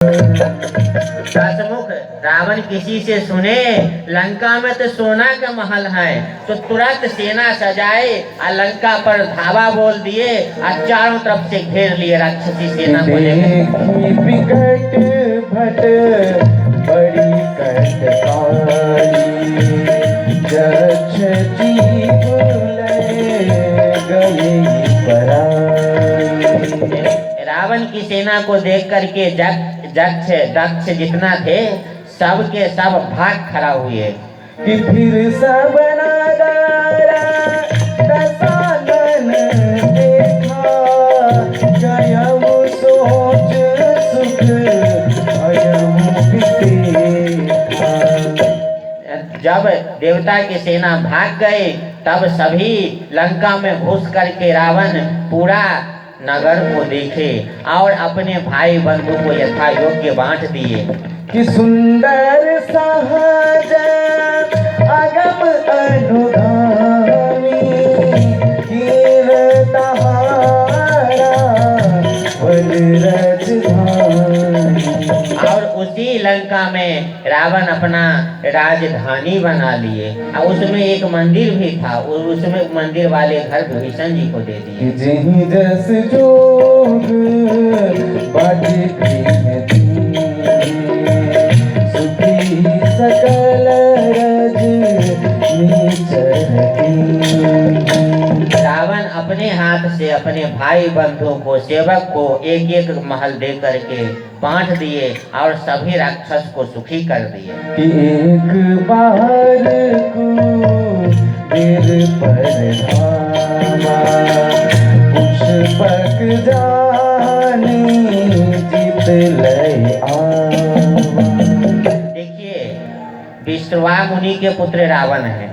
दशमुख रावण किसी से सुने लंका में तो सोना का महल है, तो तुरंत सेना सजाए और लंका पर धावा बोल दिए और चारों तरफ से घेर लिए राक्षसी सेना को लेकर। विकट भट बड़ी कटकाली जक्ष जीव गए पराई। रावण की सेना को देख करके दक्ष जितना थे सबके सब भाग खड़ा हुए कि फिर सब नगारा दशानन देखा जयम सोच सुख भयम विपेखा। जब देवता की सेना भाग गए तब सभी लंका में घुस करके रावण पूरा नगर को देखे और अपने भाई बंधु को यथा योग्य बांट दिए। कि सुंदर सहज अगम अनुगामी और उसी लंका में रावण अपना राजधानी बना लिए और उसमें एक मंदिर भी था, उसमें मंदिर वाले घर भीषण जी को दे दिए। जही जस जोग बाटे सुखी सकल रज रावण अपने हाथ से अपने भाई बंधुओं को सेवक को एक एक महल दे करके बांट दिए और सभी राक्षस को सुखी कर दिए। कि एक बार को देर पर धामा पुष्पक जाने जीत ले आवा। देखिए विश्रवा मुनि के पुत्र रावण है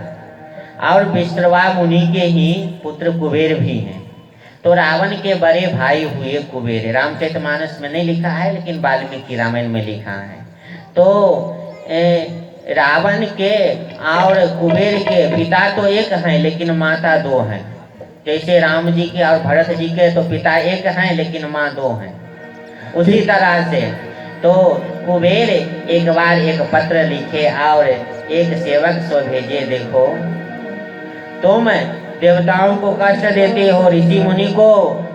और विश्रवा मुनि के ही पुत्र कुबेर भी हैं। तो रावण के बड़े भाई हुए कुबेर। रामचरितमानस में नहीं लिखा है लेकिन वाल्मीकि रामायण में लिखा है। तो रावण के और कुबेर के पिता तो एक हैं लेकिन माता दो हैं। जैसे राम जी के और भरत जी के तो पिता एक हैं लेकिन माँ दो हैं, उसी तरह से तो कुबेर एक बार एक पत्र लिखे और एक सेवक से भेजे, देखो तुम देवताओं को कष्ट देते हो, ऋषि मुनि को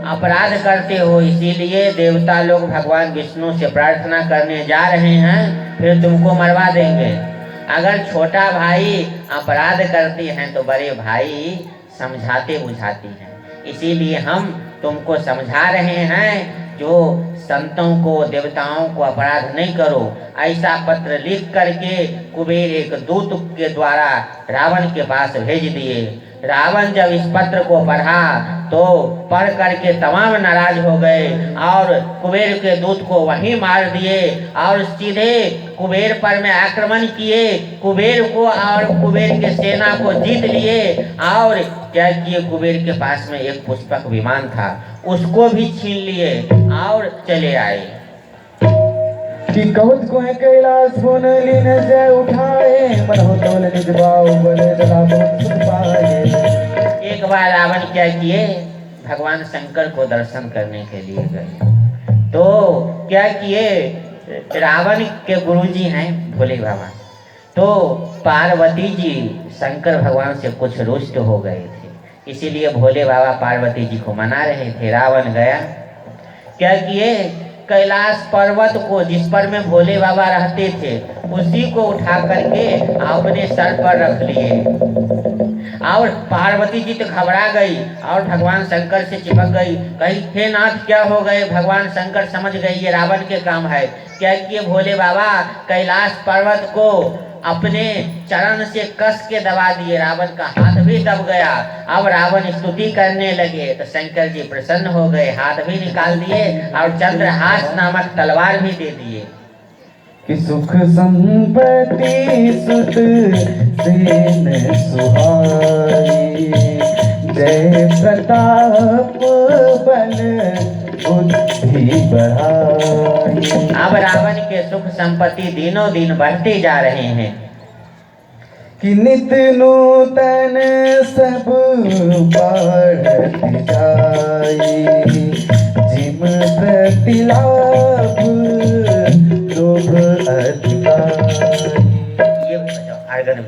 अपराध करते हो, इसीलिए देवता लोग भगवान विष्णु से प्रार्थना करने जा रहे हैं, फिर तुमको मरवा देंगे। अगर छोटा भाई अपराध करते हैं तो बड़े भाई समझाते बुझाते हैं, इसीलिए हम तुमको समझा रहे हैं जो संतों को देवताओं को अपराध नहीं करो। ऐसा पत्र लिख करके कुबेर एक दूत के द्वारा रावण के पास भेज दिए। रावण जब इस पत्र को पढ़ा तो पढ़ करके तमाम नाराज हो गए और कुबेर के दूत को वहीं मार दिए और सीधे कुबेर पर में आक्रमण किए। कुबेर को और कुबेर के सेना को जीत लिए और क्या किए, कुबेर के पास में एक पुष्पक विमान था उसको भी छीन लिए और चले आए। कि कवच को है कैलाश पुन लीन जय उठाए मन हो तोल निज बाहु बले जला बहुत सुख पाए। एक बार रावण क्या किए, भगवान शंकर को दर्शन करने के लिए गए। तो क्या किए, रावण के गुरुजी हैं भोले बाबा, तो पार्वती जी शंकर भगवान से कुछ रुष्ट हो गए थे, इसीलिए भोले बाबा पार्वती जी को मना रहे थे। रावण गया, क्या किए, कैलाश पर्वत को जिस पर में भोले बाबा रहते थे उसी को उठा करके अपने सर पर रख लिए और पार्वती जी तो घबरा गई और भगवान शंकर से चिपक गई, कही हे नाथ क्या हो गए। भगवान शंकर समझ गए ये रावण के काम है। क्या किए, भोले बाबा कैलाश पर्वत को अपने चरण से कस के दबा दिए, रावण का हाथ भी दब गया। अब रावण स्तुति करने लगे तो शंकर जी प्रसन्न हो गए, हाथ भी निकाल दिए और चंद्रहास नामक तलवार भी दे दिए। कि सुख संपत्ति सुत सेन सुहाई जय प्रताप बल बुद्धि बढ़ाई। अब रावण के सुख संपत्ति दिनों दिन बढ़ते जा रहे हैं। कि नित नूतन सब बढ़त जाई जिम प्रतिलाभ लोभ अधिकारी। ये बजाओ, आएगा नहीं।